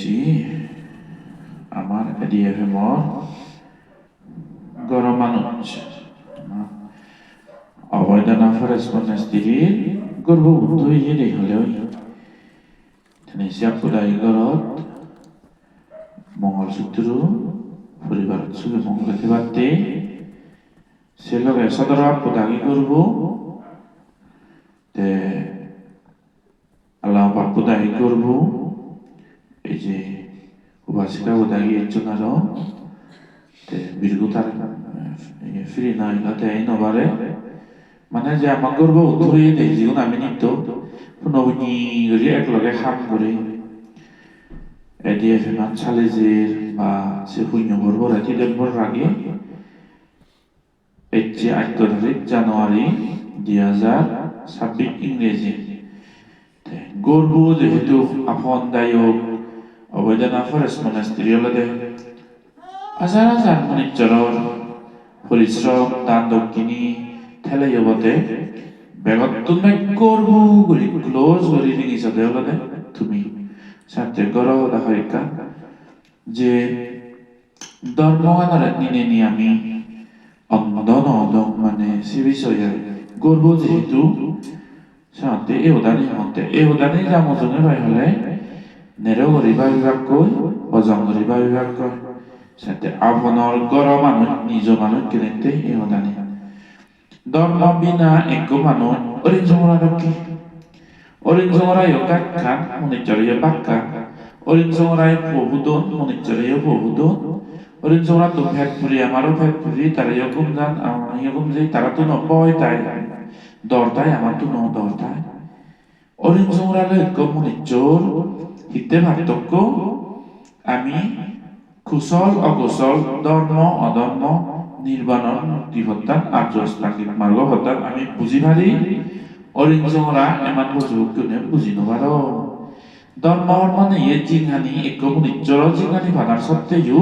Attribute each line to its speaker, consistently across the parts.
Speaker 1: জি আমার এডিএফএম গরমানুজ অবৈধনা ফরেস্পন্যাস্তিরির গর্ব উদ্ধই যে হলেও সিয়াপ পুদাই গরত মঙ্গলসূত্র পরিবার সুবে মঙ্গলতে বাদতে সে লগে সদরা পুদাগি করব তে আল্লাহ পাক পুদাগি করব এই যে উপাসিকা পুদাগি একজন আরো তে বিরগুতার ফ্রি নাই নাতে এই নবারে মানে যে আমার করব উঠুই দেই জীবন আমি নিত নবনী গরি একলগে হাম করে এডিএফ মান চালেজের বা সে শূন্য ভরবর রাখি দেবর আগে 8 তারিখ জানুয়ারি 2026 ইংরেজি গর্ব যেহেতু আপন দায়ক অবৈধনা ফরেস্ট মনাস্ট্রি হলে হাজার হাজার মনিচরর পরিশ্রম দান দক্ষিণী ঠেলাই হবতে বেগত তুমি গর্ব করি ক্লোজ করি নিগিছ দেওলে তুমি সাথে গরো দেখা যে ধর্মগানের নিনে নি আমি অন্ধন অদম মানে সে বিষয়ে গর্ব যেহেতু সাথে এই উদানে যা মতনে ভাই হলে নেরো গরিবা বিভাগ কই অজম গরিবা বিভাগ কই সাথে আপনর গর মানুষ নিজ মানুষ কিনতে এই উদানে ধর্ম বিনা এক মানুষ অরিঞ্জ মোরা কি অরিঞ্জ মোরা ইয়কাক খান মনিচরিয়া বাক্কা অরিঞ্জ মোরাই বহুদন মনিচরিয়া বহুদন অরিঞ্জ মোরা তো ফ্যাক্টরি আমারও ফ্যাক্টরি তারা এরকম জান এরকম যে তারা তো নয় তাই দরতাই আমার তো দরতাই অরিঞ্জ মোরা এক মনিচর হিতে পার্থক্য আমি কুশল অকুশল ধর্ম অধর্ম নির্বাণন মুক্তি হত্যা আর্য অষ্টাঙ্গিক মার্গ হত্যা আমি বুঝি পারি অরিঞ্জ মোরা এমান বুঝবুক বুঝি নবার ধর্ম হরমনে ইয়ে জিংহানি এক মনিচর জিংহানি ভাদার সত্ত্বেও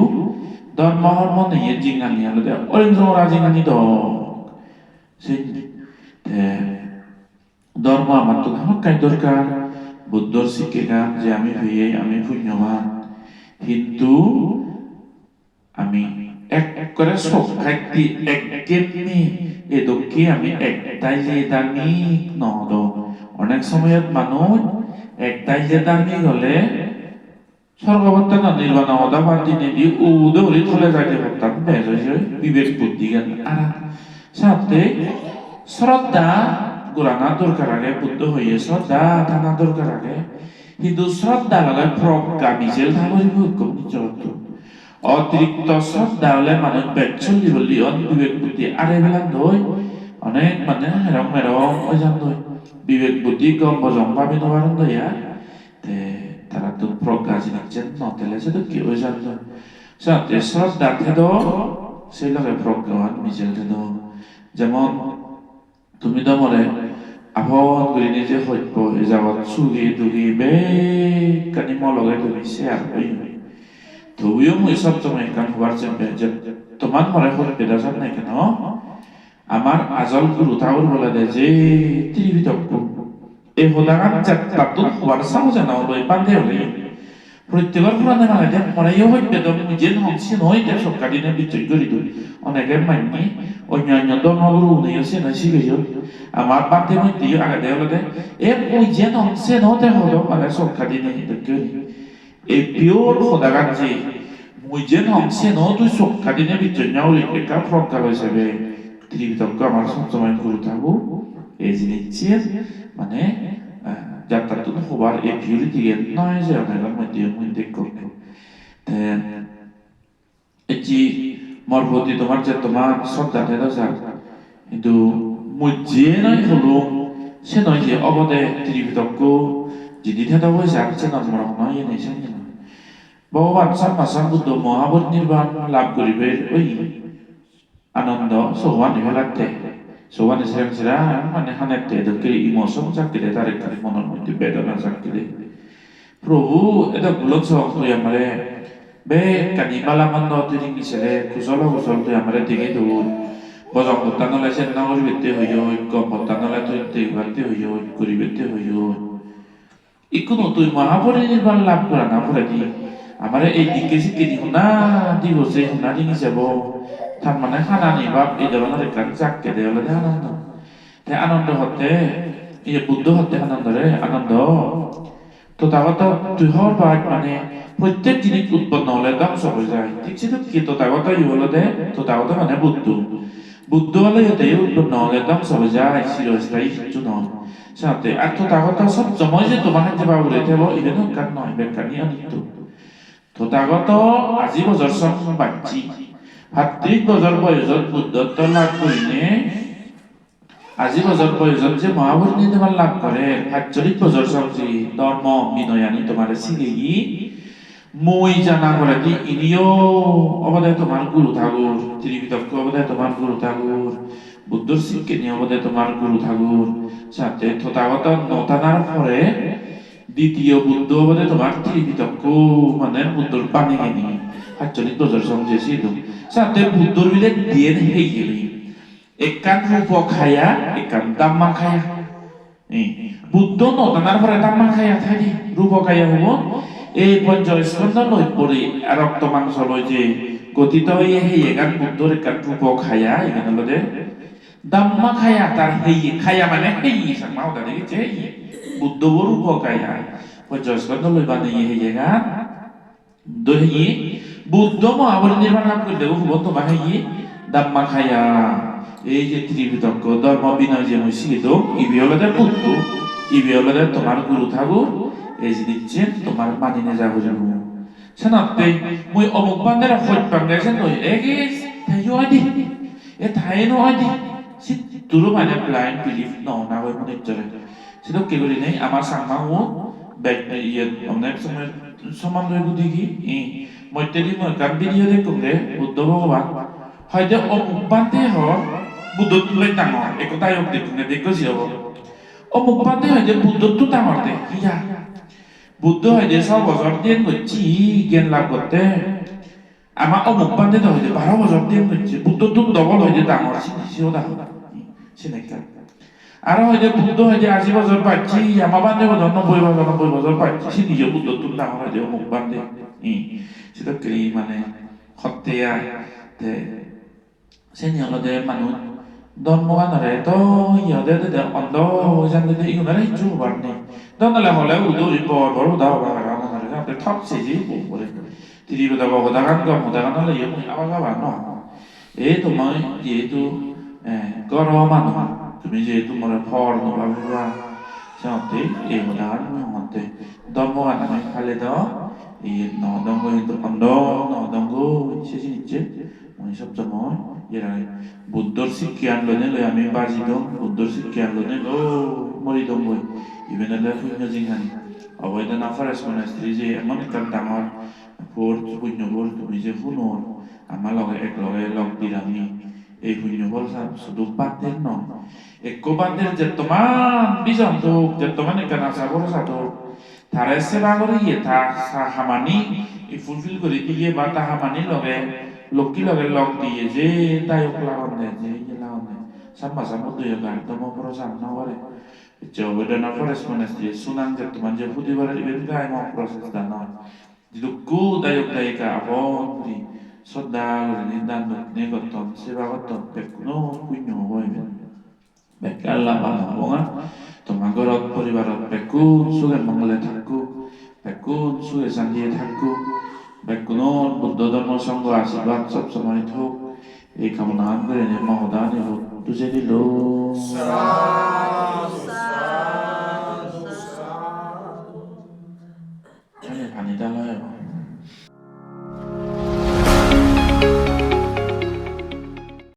Speaker 1: ধর্ম হরমনে ইয়ে জিংহানি আলাদা অরিঞ্জ মোরা জিংহানি দ ধর্ম আমার তো ধমকাই দরকার বুদ্ধর শিক্ষা যে আমি ভেয়ে আমি পুণ্যবান কিন্তু আমি এক করে সব খাইতে এক কেমনি এ দক্ষি আমি একটাই যে দামি নদ অনেক সময়ত মানুষ একটাই যে দামি হলে সর্ববত্তা না নির্বাণ অদা পাতি নেদি উদে উলি চলে যাইতে পারতাম বেজ হয়েছে বিবেক বুদ্ধি জ্ঞান আর সাথে শ্রদ্ধা গুরানা দরকার আগে বুদ্ধ হয়ে শ্রদ্ধা থানা দরকার আগে কিন্তু শ্রদ্ধা লাগে প্রজ্ঞা নিজের ধাবরিব নিচরত্ব অতিরিক্ত শ্রদ্ধা হলে মানুষ বেচল্লি বললি বিবেক বুদ্ধি আরে বেলা দই অনেক মানে হেরম মেরম ওই যান দই বিবেক বুদ্ধি কম বজম পাবি নবারণ দইয়া তে তারা তো প্রজ্ঞা জিনিস নতেলে সে তো কি ওই যান দই সাথে শ্রদ্ধা থেদ সেই লগে প্রজ্ঞান মিজেল থেদ যেমন তুমি তো মরে আপন করে নিজে সত্য এই যাবত চুগি দুগি বেকানি মলগে তুমি শেয়ার হই তবুও মই সব তোমায় কান হওয়ার চেম্পে যে তোমার মরে হলে বেদাসান নাই কেন আমার আজল গুরু তাউর বলে দে যে ত্রিবিতক্য এই হদাগান চাত্তাতুন হওয়ার সাহসে না হলো পান্দে হলে প্রত্যেকবার পুরাণে মানে দেন মরাইও হইবে তো নিজে হংসি নয় যে সব কাটিনে বিচয় করি তুই অনেকে মাইনি অন্যান্য ধর্মগুরু উনিয়সে না শিখেও আমার পাতে মধ্যে আগে দেওয়া এ ওই যে হংসে নতে হলো মানে সব কাটিনে করি এই পিওর হদাগান যে মুই যে হংসে ন তুই সব কাটিনে বিচয় নাও একা প্রজ্ঞা হিসেবে ত্রিবিতক্য আমার সবসময় গুরু থাকবো এই জিনিস মানে যাত্রা তো হবার এই পিউরিটি নয় যে অনেকের মধ্যে করবে এটি মোর প্রতি তোমার যে তোমার শ্রদ্ধা থেদ কিন্তু মই যে নয় হলো সে নয় যে অবদে ত্রিবিতক্য যদি থেদ হয়ে যাচ্ছে নর্মর নয় এ নেই সঙ্গে নয় ভগবান সাম্মাসাম বুদ্ধ মহাবত নির্বাণ লাভ করিবে ওই আনন্দ সৌহান লাগতে সৌহানে সেরাম সেরা মানে হানেতে দক্ষিণ ইমোশন চাকরি তার একটা মনের মধ্যে বেদনা চাকরি প্রভু এটা গুলোছ তুই আমারে বে কানি বালামন্দ তুই নিছেরে কুশল কুশল তুই আমারে দিকে দূর বজম হত্যানলে সে না করিবেতে হইও কম হত্যানলে তুই তেইবাতে হইও করিবেতে হইও ইকুনো তুই মহাপরিনির্বাণ লাভ করা না পড়ে দি আমার এই দিকে সিকিনি হুনা দি বসে হুনা দিনি যাব তার মানে খানানি বাপ এই ধরনের একটা চাককে দেয় হলে আনন্দ তে আনন্দ হতে এই বুদ্ধ হতে আনন্দ রে আনন্দ তো তাগত তুই হর বাদ মানে প্রত্যেক জিনিস উৎপন্ন হলে ধ্বংস হয়ে যায় ঠিক সেটা কি তো তাগত ই হলো দে তো তাগত মানে বুদ্ধ বুদ্ধ হলে এতে উৎপন্ন হলে ধ্বংস হয়ে যায় চিরস্থায়ী কিছু নয় সাথে আর তো তাগত সব সময় যে তোমার যে বাবুরে থেব এটা কার নয় বেকারি অনিত্য তো তাগত আজি বছর সব বাচ্চি ভাতৃক বছর বয়সত বুদ্ধত্ব লাভ করিনে আজি বছর বয়সত যে মহাবর্ণী তোমার লাভ করে ৪৫ বছর সবজি ধর্ম বিনয়ানি তোমার সিগেই মই জানা করে কি ইনিও অবদায় তোমার গুরু ঠাকুর ত্রিবিতক্ষ অবদায় তোমার গুরু ঠাকুর বুদ্ধর শিক্ষে নিয়ে অবদায় তোমার গুরু ঠাকুর সাথে তথাগত নতানার পরে দ্বিতীয় বুদ্ধ অবদায় তোমার ত্রিবিতক্ষ মানে বুদ্ধর পানি গেনি ৪৫ বছর সমঝেছিল সাথে বুদ্ধর বিলে দিয়ে হেই গেলি একান রূপ খায়া একান দাম্মা খায়া বুদ্ধ নতানার পরে দাম্মা খায়া থাকি রূপ খায়া হব এই পঞ্চস্কন্ধ লই পড়ি রক্ত মাংস লই যে গঠিত হয়ে হেই একান বুদ্ধর একান রূপ খায়া এখানে লদে দাম্মা খায়া তার হেই খায়া মানে হেই সামা ওটা দেখেছে বুদ্ধ রূপ খায়া পঞ্চস্কন্ধ লই বানিয়ে হেই একান দহি বুদ্ধ মহাবলী নির্মাণ নাম করলে ভুবন্ত বাহাই দাম্মা খায়া এই যে ত্রিবিতক্ষ ধর্ম বিনয় যে মই শিখিত ইবি হলদে বুদ্ধ ইবি হলদে তোমার গুরু ঠাকুর এই যে দিচ্ছেন তোমার মানিনে যাব যাব সেনাতে মই অমুক বান্দারা হইত বাংলাদেশে নই এগে তাইও আদি এ তাই নো আদি সি তুরু মানে ব্লাইন্ড বিলিফ ন না হয় মনে চলে সেটা কি করি নাই আমার সামা ও ব্যাক ইয়ে অনেক সময় সমান হয়ে দেখি মধ্যে মই গান ভিডিও দেখুন রে বুদ্ধ ভগবান হয়তো অমুক বান্দে হ বুদ্ধ তুলে ডাঙর একতাই অব্দি তুমি দেখছি হব অমুক বান্দে হয়তো বুদ্ধ তো ডাঙর দে ইয়া বুদ্ধ হয়তো ৬ বছর দিন করছি জ্ঞান লাভ করতে আমার অমুক বান্দে তো হয়তো ১২ বছর দিন করছে বুদ্ধ তো ডবল হয়তো ডাঙর সিও ডাঙর সিনেকা আর হয়তো বুদ্ধ হয়তো ৮০ বছর পাচ্ছি আমার বান্দে ৯০ বছর পাচ্ছি সে নিজে বুদ্ধ তো ডাঙর হয়তো অমুক বান্দে সেটা কি মানে হত্যা sen hiểu là để mà nuôi don mua nó để tôi giờ để on đó dân để ý nó đấy chú bạn này đó là họ lấy ủ tôi đi bò bò đâu và nó là cái thóc gì của đấy thì đi vào đó ta gắn cầm ta gắn nó là giống như áo các bạn nó ấy tụi mới gì tụi có ro mà nó tụi mình gì tụi mà là phò nó là ra sao thế em mà đá nó hoàn thế don mua nó hay là đó thì nó đông người tụi on đó nó đông người sẽ gì chết mình sắp cho mối vậy là বুদ্ধর শিক্ষা আনলো নেলে আমি বাজি দম বুদ্ধর শিক্ষা আনলো নেলো মরি দম বই ইভেন এলে শূন্য জিংহানি অবৈধ নাফারেস মানে স্ত্রী যে এমন একটা ডাঙর ফোর শূন্য বল তুমি যে শুনো আমার লগে এক লগে লগ দিলামি এই শূন্য বল শুধু বাদের নয় এক বাদের যে তোমার বিজন তো যে তোমার এখানে আসা বড় সাথে তারে সেবা করে ইয়ে তা হামানি ফুলফিল করে দিয়ে বা তা হামানি লগে লক্ষ্মী লগে লগ দিয়ে যে দায়ক লাগান দেয় যে ইয়ে লাগান দেয় sama sama tuh ya kan temu perusahaan nawar coba dan apa responnya dia sunang jatuh manja putih barat itu kan mau proses dana jidukku dayok dayka apa di soda ini dan ini kotor siapa kotor pekuno punya boy bekalla apa bonga tomagorot poribarat pekun sudah mengeletakku pekun sudah sandi takku pekuno buddha dharma sangha asirbat sab samay thok এই কামনা করে মহদানি হোক তুঝে দিল পানি ডালা